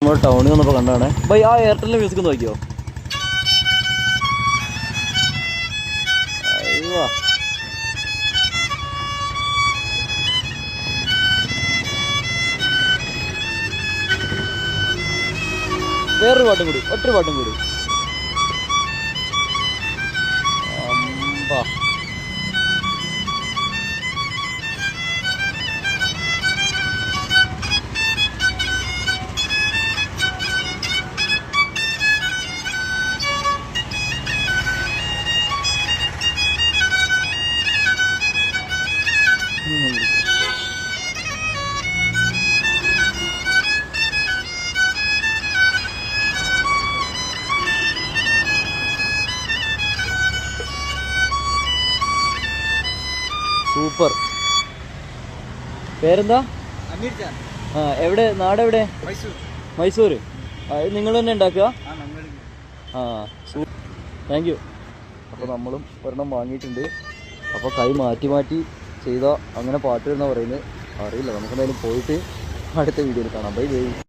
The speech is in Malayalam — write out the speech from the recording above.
നമ്മൾ ടൗണിൽ വന്നപ്പോൾ കണ്ടാണ് ബൈ. ആ എയർടെലിൻ്റെ മ്യൂസിക് ഒന്ന് നോക്കിയോ? അയ്യോ, വേറൊരു പാട്ടും കൂടി, ഒറ്റൊരു പാട്ടും കൂടി. അമ്പാ, സൂപ്പർ. പേരെന്താ? ആ, എവിടെ നാടെവിടെ? മൈസൂർ. നിങ്ങൾ തന്നെ ഉണ്ടാക്കുക? ആ, താങ്ക് യു. അപ്പോൾ നമ്മളും ഒരെണ്ണം വാങ്ങിയിട്ടുണ്ട്. അപ്പോൾ കൈ മാറ്റി മാറ്റി ചെയ്താൽ അങ്ങനെ പാട്ട് വരുന്ന പറയുന്നത് അറിയില്ല. നമുക്കെന്തായാലും പോയിട്ട് അടുത്ത വീഡിയോയിൽ കാണാം. Bye bye.